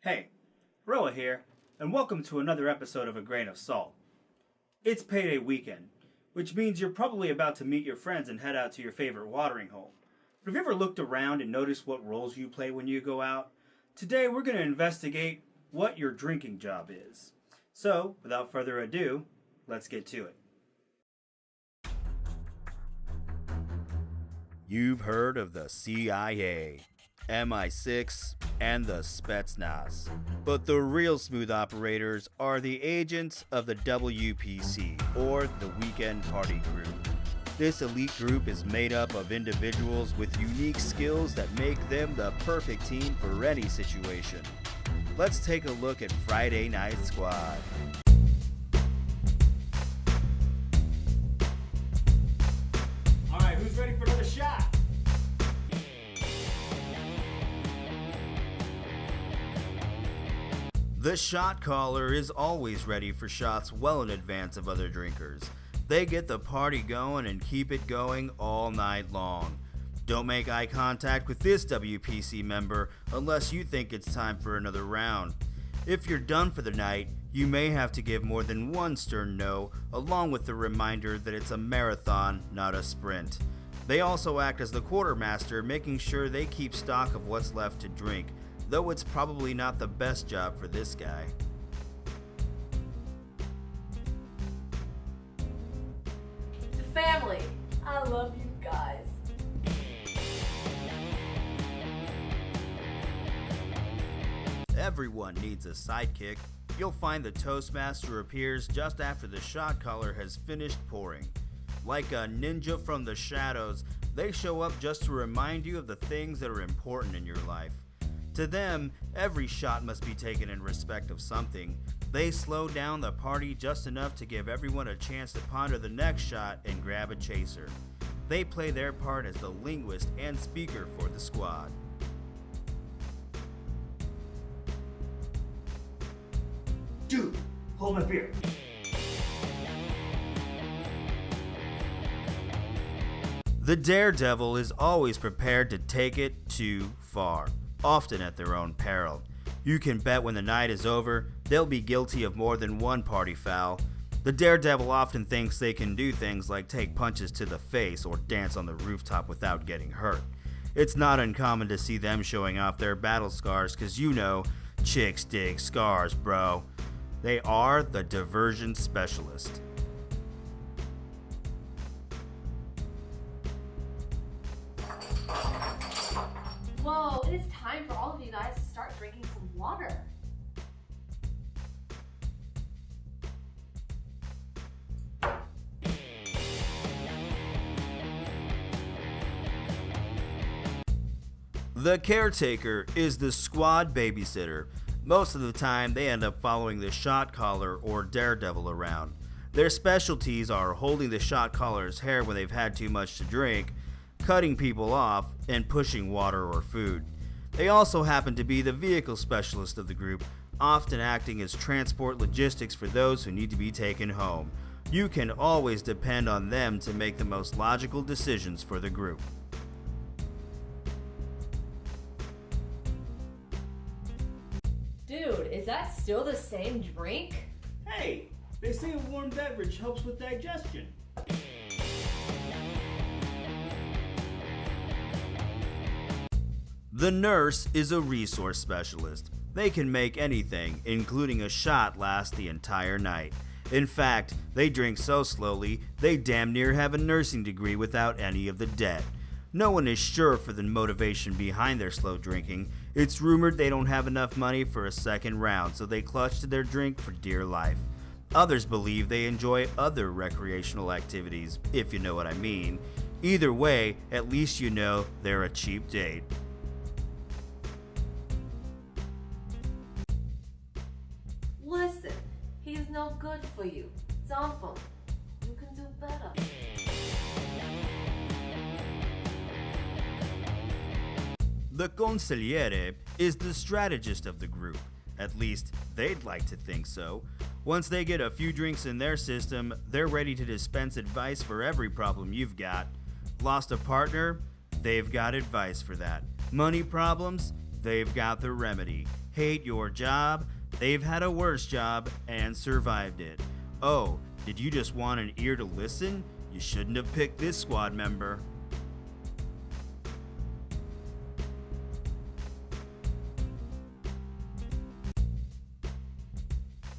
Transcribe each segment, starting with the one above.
Hey, Roa here, and welcome to another episode of A Grain of Salt. It's payday weekend, which means you're probably about to meet your friends and head out to your favorite watering hole. But have you ever looked around and noticed what roles you play when you go out? Today we're going to investigate what your drinking job is. So, without further ado, let's get to it. You've heard of the CIA, MI6, and the Spetsnaz. But the real smooth operators are the agents of the WPC, or the Weekend Party Crew. This elite group is made up of individuals with unique skills that make them the perfect team for any situation. Let's take a look at Friday Night Squad. Alright, who's ready for another shot? The shot caller is always ready for shots well in advance of other drinkers. They get the party going and keep it going all night long. Don't make eye contact with this WPC member unless you think it's time for another round. If you're done for the night, you may have to give more than one stern no, along with the reminder that it's a marathon, not a sprint. They also act as the quartermaster, making sure they keep stock of what's left to drink, though it's probably not the best job for this guy. To family, I love you guys. Everyone needs a sidekick. You'll find the Toastmaster appears just after the shot caller has finished pouring. Like a ninja from the shadows, they show up just to remind you of the things that are important in your life. To them, every shot must be taken in respect of something. They slow down the party just enough to give everyone a chance to ponder the next shot and grab a chaser. They play their part as the linguist and speaker for the squad. Dude, hold my beer. The daredevil is always prepared to take it too far, often at their own peril. You can bet when the night is over, they'll be guilty of more than one party foul. The daredevil often thinks they can do things like take punches to the face or dance on the rooftop without getting hurt. It's not uncommon to see them showing off their battle scars, cause you know, chicks dig scars, bro. They are the diversion specialist. Whoa, it is time for all of you guys to start drinking some water. The caretaker is the squad babysitter. Most of the time, they end up following the shot caller or daredevil around. Their specialties are holding the shot caller's hair when they've had too much to drink, cutting people off, and pushing water or food. They also happen to be the vehicle specialist of the group, often acting as transport logistics for those who need to be taken home. You can always depend on them to make the most logical decisions for the group. Dude, is that still the same drink? Hey, they say a warm beverage helps with digestion. The nurse is a resource specialist. They can make anything, including a shot, last the entire night. In fact, they drink so slowly, they damn near have a nursing degree without any of the debt. No one is sure for the motivation behind their slow drinking. It's rumored they don't have enough money for a second round, so they clutch to their drink for dear life. Others believe they enjoy other recreational activities, if you know what I mean. Either way, at least you know they're a cheap date. Listen, he's no good for you. Dump him. You can do better. The consigliere is the strategist of the group. At least, they'd like to think so. Once they get a few drinks in their system, they're ready to dispense advice for every problem you've got. Lost a partner? They've got advice for that. Money problems? They've got the remedy. hate your job, they've had a worse job and survived it. Oh, did you just want an ear to listen? You shouldn't have picked this squad member.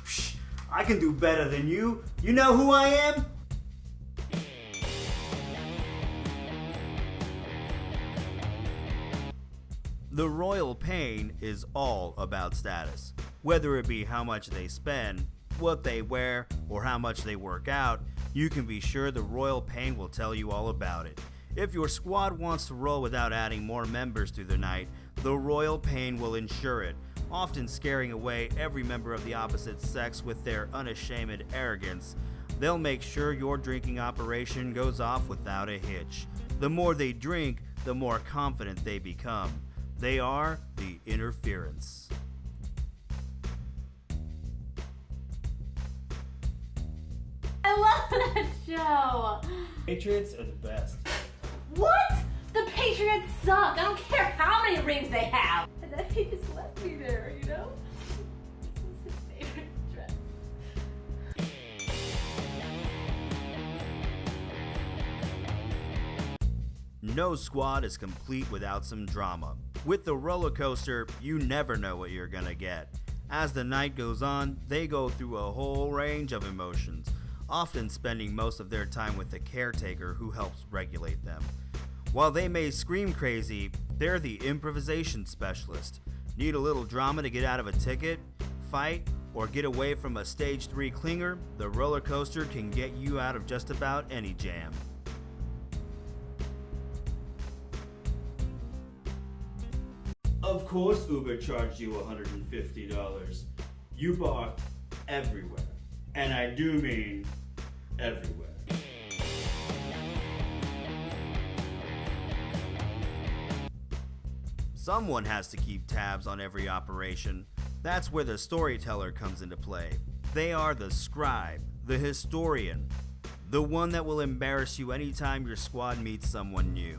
Psh, I can do better than you. You know who I am? The Royal Pain is all about status. Whether it be how much they spend, what they wear, or how much they work out, you can be sure the Royal Pain will tell you all about it. If your squad wants to roll without adding more members through the night, the Royal Pain will ensure it, often scaring away every member of the opposite sex with their unashamed arrogance. They'll make sure your drinking operation goes off without a hitch. The more they drink, the more confident they become. They are the Interference. I love that show. Patriots are the best. What? The Patriots suck. I don't care how many rings they have. And then he just left me there, you know? This is his favorite dress. No squad is complete without some drama. With the roller coaster, you never know what you're gonna get. As the night goes on, they go through a whole range of emotions, often spending most of their time with the caretaker who helps regulate them. While they may scream crazy, they're the improvisation specialist. Need a little drama to get out of a ticket, fight, or get away from a stage 3 clinger? The roller coaster can get you out of just about any jam. Of course Uber charged you $150. You barked everywhere. And I do mean everywhere. Someone has to keep tabs on every operation. That's where the storyteller comes into play. They are the scribe, the historian, the one that will embarrass you anytime your squad meets someone new.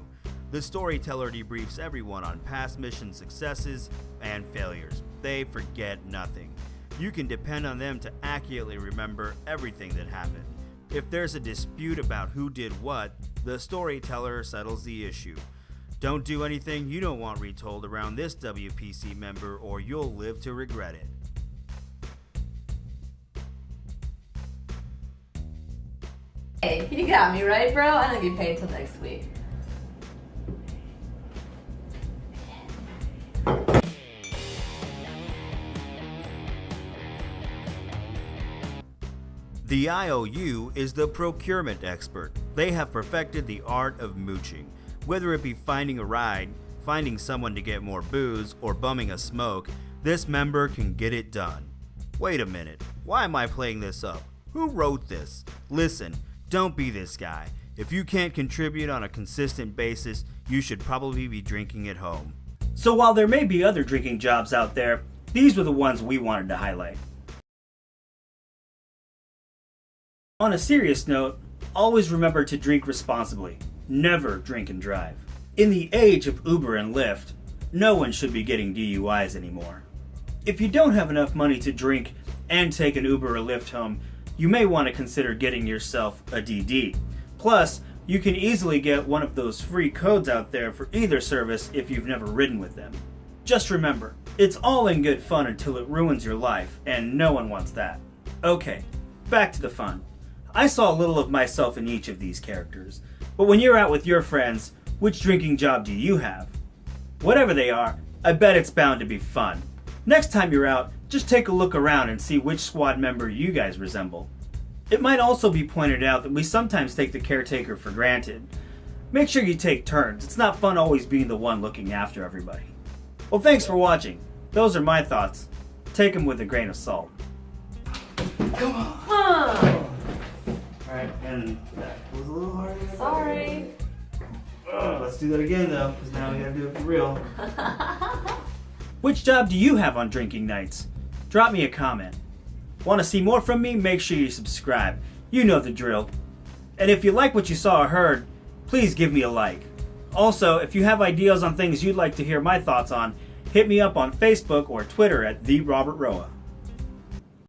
The storyteller debriefs everyone on past mission successes and failures. They forget nothing. You can depend on them to accurately remember everything that happened. If there's a dispute about who did what, the storyteller settles the issue. Don't do anything you don't want retold around this WPC member or you'll live to regret it. Hey, you got me, right, bro? I don't get paid till next week. The IOU is the procurement expert. They have perfected the art of mooching. Whether it be finding a ride, finding someone to get more booze, or bumming a smoke, this member can get it done. Wait a minute, why am I playing this up? Who wrote this? Listen, don't be this guy. If you can't contribute on a consistent basis, you should probably be drinking at home. So while there may be other drinking jobs out there, these were the ones we wanted to highlight. On a serious note, always remember to drink responsibly. Never drink and drive. In the age of Uber and Lyft, no one should be getting DUIs anymore. If you don't have enough money to drink and take an Uber or Lyft home, you may want to consider getting yourself a DD. Plus, you can easily get one of those free codes out there for either service if you've never ridden with them. Just remember, it's all in good fun until it ruins your life, and no one wants that. Okay, back to the fun. I saw a little of myself in each of these characters, but when you're out with your friends, which drinking job do you have? Whatever they are, I bet it's bound to be fun. Next time you're out, just take a look around and see which squad member you guys resemble. It might also be pointed out that we sometimes take the caretaker for granted. Make sure you take turns. It's not fun always being the one looking after everybody. Well, thanks for watching. Those are my thoughts. Take them with a grain of salt. Come on! Huh. Alright, and that was a little harder than I thought. Sorry. Let's do that again though, because now we gotta do it for real. Which job do you have on drinking nights? Drop me a comment. Want to see more from me? Make sure you subscribe. You know the drill. And if you like what you saw or heard, please give me a like. Also, if you have ideas on things you'd like to hear my thoughts on, Hit me up on Facebook or Twitter at @TheRobertRoa.